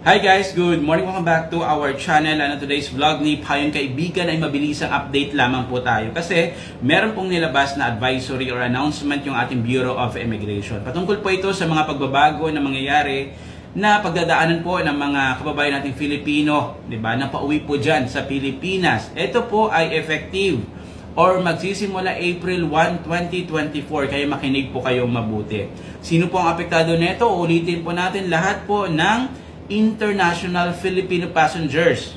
Hi guys, good morning, welcome back to our channel. And today's vlog ni Payong Kaibigan ay mabilisang update lamang po tayo kasi meron pong nilabas na advisory or announcement yung ating Bureau of Immigration. Patungkol po ito sa mga pagbabago na mangyayari na pagdadaanan po ng mga kababayan nating Filipino, di ba, na pauwi po dyan sa Pilipinas. Ito po ay effective or magsisimula April 1, 2024. Kaya makinig po kayong mabuti. Sino po ang apektado nito? Ulitin po natin lahat po ng international Filipino passengers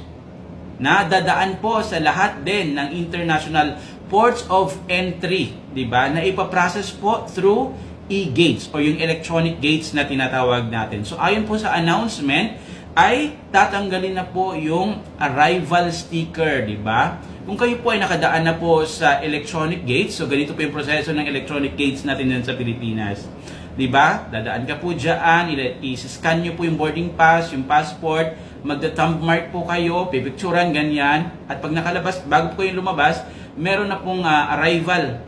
na dadaan po sa lahat din ng international ports of entry, di ba? Na ipaprocess po through e-gates o yung electronic gates na tinatawag natin. So ayon po sa announcement ay tatanggalin na po yung arrival sticker, di ba? Kung kayo po ay nakadaan na po sa electronic gates, so ganito po yung proseso ng electronic gates natin dun sa Pilipinas. Diba? Dadaan ka po dyan, i-scan nyo po yung boarding pass, yung passport, magda-thumb mark po kayo, pipicturan, ganyan. At pag nakalabas, bago po yung lumabas, meron na pong arrival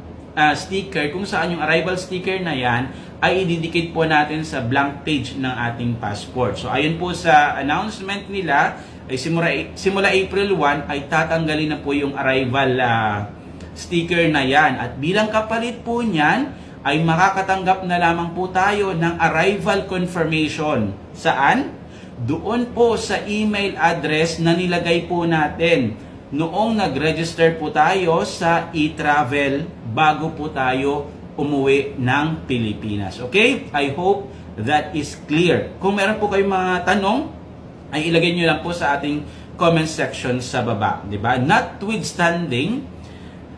sticker, kung saan yung arrival sticker na yan ay ididikit po natin sa blank page ng ating passport. So ayun po sa announcement nila, ay simula April 1 ay tatanggalin na po yung arrival sticker na yan. At bilang kapalit po niyan, ay makakatanggap na lamang po tayo ng arrival confirmation. Saan? Doon po sa email address na nilagay po natin noong nag-register po tayo sa e-travel bago po tayo umuwi ng Pilipinas. Okay? I hope that is clear. Kung meron po kayong mga tanong, ay ilagay nyo lang po sa ating comment section sa baba. Diba? Notwithstanding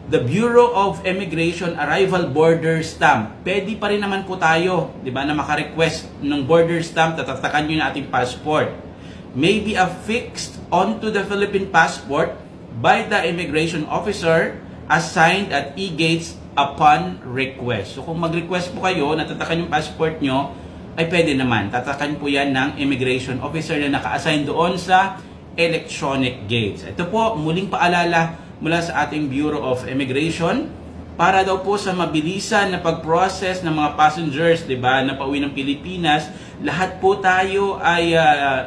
the Bureau of Immigration Arrival Border Stamp, pwede pa rin naman po tayo, di ba, na maka-request ng border stamp, tatatakan nyo yung ating passport. May be affixed onto the Philippine passport by the immigration officer assigned at e-gates upon request. So kung mag-request po kayo, natatakan yung passport nyo, ay pwede naman. Tatakan po yan ng immigration officer na naka-assign doon sa electronic gates. Ito po, muling paalala mula sa ating Bureau of Immigration para daw po sa mabilisan na pag-process ng mga passengers, 'di ba, na pauwi ng Pilipinas, lahat po tayo ay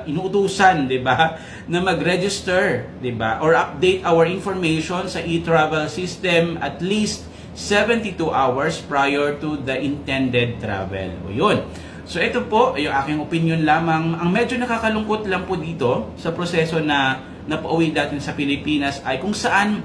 inuutusan, 'di ba, na mag-register, 'di ba, or update our information sa e-travel system at least 72 hours prior to the intended travel. O yun. So ito po ay yung aking opinion lamang. Ang medyo nakakalungkot lang po dito sa proseso na napauwi natin sa Pilipinas ay kung saan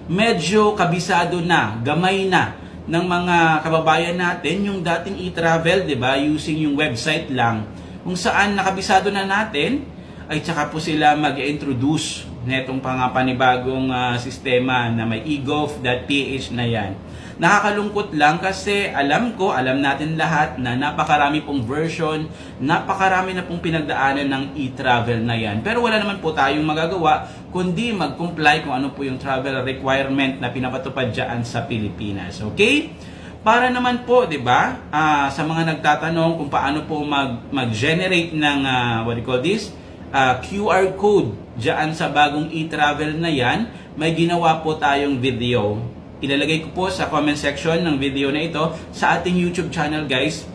medyo kabisado na, gamay na ng mga kababayan natin yung dating e-travel, 'di ba, using yung website lang. Kung saan nakabisado na natin ay tsaka po sila mag-introduce netong panibagong sistema na may egov.ph na yan. Nakakalungkot lang kasi alam natin lahat na napakarami pong version, napakarami na pong pinagdaanan ng e-travel na yan. Pero wala naman po tayong magagawa kundi mag-comply kung ano po yung travel requirement na pinapatupad dyan sa Pilipinas. Okay? Para naman po, 'di ba? Sa mga nagtatanong kung paano po mag-generate ng what do you call this? QR code dyan sa bagong e-travel na yan, may ginawa po tayong video. Ilalagay ko po sa comment section ng video na ito sa ating YouTube channel, guys.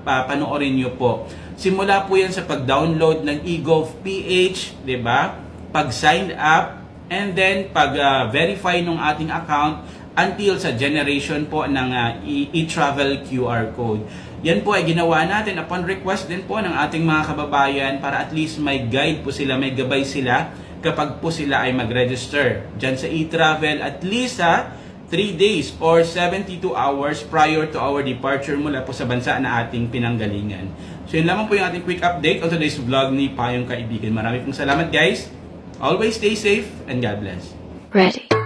Panoorin nyo po. Simula po yan sa pag-download ng egov.ph, 'di ba? Pag-sign up, and then pag-verify ng ating account until sa generation po ng e-travel QR code. Yan po ay ginawa natin upon request din po ng ating mga kababayan para at least may guide po sila, may gabay sila kapag po sila ay mag-register dyan sa e-travel at least 3 days or 72 hours prior to our departure mula po sa bansa na ating pinanggalingan. So yun lamang po yung ating quick update on today's vlog ni Payong Kaibigan. Marami pong salamat, guys. Always stay safe and God bless. Ready.